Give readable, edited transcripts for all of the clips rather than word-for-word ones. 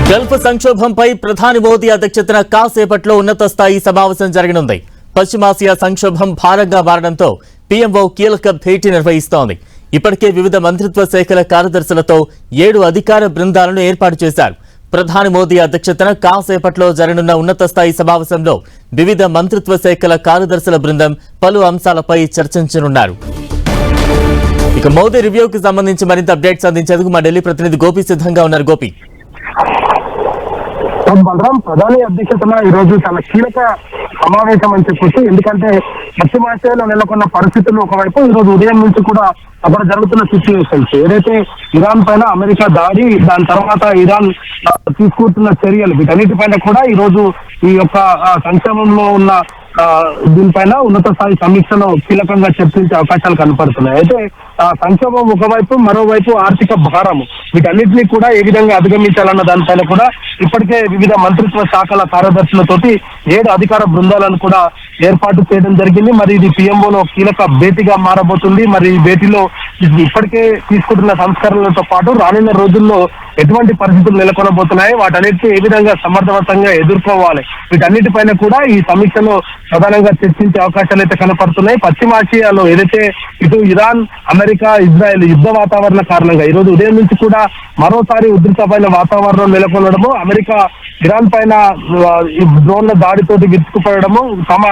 Gulf సంక్షోభంపై ప్రధాని మోదీ అధ్యక్షతన కాసేపట్లో ఉన్నత స్థాయి సమావేశం జరగనుంది. పశ్చిమాసియా సంక్షోభం భారంగా మారడంతో పీఎంఓ కీలక భేటీ నిర్వహిస్తోంది. ఇప్పటికే వివిధ మంత్రిత్వ శాఖల కార్యదర్శులతో 7 అధికార బృందాలను ఏర్పాటు చేశారు. ప్రధాని మోదీ అధ్యక్షతన కాసేపట్లో జరగనున్న ఉన్నత స్థాయి సమావేశంలో వివిధ మంత్రిత్వ శాఖల కార్యదర్శుల బృందం పలు అంశాలపై చర్చించనున్నారు. ఇక మోదీ రివ్యూకి సంబంధించి మరింత అప్డేట్స్ అందించేందుకు మా ఢిల్లీ ప్రతినిధి గోపి సిద్ధంగా ఉన్నారు. గోపి, బలరాం ప్రధాని అధ్యక్షతన ఈ రోజు చాలా కీలక సమావేశం అని చెప్పొచ్చు. ఎందుకంటే పశ్చిమాసియాలో నెలకొన్న పరిస్థితులు ఒకవైపు ఈ రోజు ఉదయం నుంచి కూడా అక్కడ జరుగుతున్న సిచ్యువేషన్స్ ఏదైతే ఇరాన్ పైన అమెరికా దాడి, దాని తర్వాత ఇరాన్ తీసుకుంటున్న చర్యలు, వీటన్నిటిపైన కూడా ఈ రోజు ఈ యొక్క సంక్షేమంలో ఉన్న దీనిపైన ఉన్నత స్థాయి సమీక్షలో కీలకంగా చర్చించే అవకాశాలు కనపడుతున్నాయి. అయితే సంక్షోభం ఒకవైపు, మరోవైపు ఆర్థిక భారం, వీటన్నిటినీ కూడా ఏ విధంగా అధిగమించాలన్న దానిపైన కూడా ఇప్పటికే వివిధ మంత్రిత్వ శాఖల కార్యదర్శులతోటి 7 అధికార బృందాలను కూడా ఏర్పాటు చేయడం జరిగింది. మరి ఇది పిఎంఓలో కీలక భేటీగా మారబోతుంది. మరి ఈ భేటీలో ఇప్పటికే తీసుకుంటున్న సంస్కరణలతో పాటు రానున్న రోజుల్లో ఎటువంటి పరిస్థితులు నెలకొనబోతున్నాయి, వాటన్నిటిని ఏ విధంగా సమర్థవంతంగా ఎదుర్కోవాలి, వీటన్నిటిపైన కూడా ఈ సమీక్షలో ప్రధానంగా చర్చించే అవకాశాలు అయితే కనపడుతున్నాయి. పశ్చిమాసియాలో ఏదైతే ఇటు ఇరాన్, అమెరికా, ఇజ్రాయెల్ యుద్ధ వాతావరణ కారణంగా ఈ రోజు ఉదయం నుంచి కూడా మరోసారి ఉద్రిక్తమైన వాతావరణం నెలకొనడము, అమెరికా ఇరాన్ పైన డ్రోన్ల దాడితోటి విరుచుకుపడము, తమ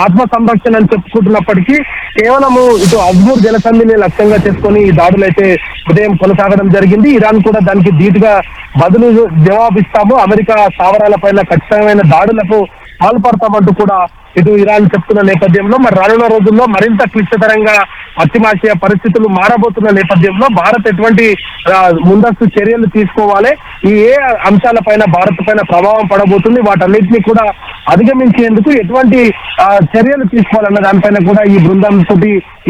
ఆత్మ సంరక్షణ అని చెప్పుకుంటున్నప్పటికీ కేవలము ఇటు అజ్మూర్ జలసంధిని లక్ష్యంగా చేసుకొని ఈ దాడులు అయితే ఉదయం కొనసాగడం జరిగింది. ఇరాన్ కూడా దానికి ధీటుగా బదులు జవాబిస్తాము, అమెరికా స్థావరాల పైన ఖచ్చితమైన దాడులకు పాల్పడతామంటూ కూడా ఇటు ఇరాన్ చెప్తున్న నేపథ్యంలో మరి రానున్న రోజుల్లో మరింత క్లిష్టతరంగా పశ్చిమాసియా పరిస్థితులు మారబోతున్న నేపథ్యంలో భారత్ ఎటువంటి ముందస్తు చర్యలు తీసుకోవాలి, ఈ ఏ అంశాలపైన భారత్ పైన ప్రభావం పడబోతుంది, వాటన్నిటిని కూడా అధిగమించేందుకు ఎటువంటి చర్యలు తీసుకోవాలన్న దానిపైన కూడా ఈ బృందంతో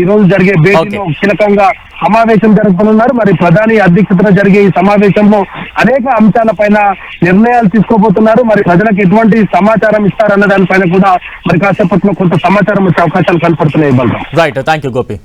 ఈ రోజు జరిగే భేటీలో కీలకంగా సమావేశం జరుపుతున్నారు. మరి ప్రధాని అధ్యక్షతన జరిగే ఈ సమావేశంలో అనేక అంశాలపైన నిర్ణయాలు తీసుకోబోతున్నారు. మరి ప్రజలకు ఎటువంటి సమాచారం ఇస్తారన్న దానిపైన కూడా మరి కాసేపట్లో కొంత సమాచారం వచ్చే అవకాశాలు కనపడుతున్నాయి. Right, thank you Gopi.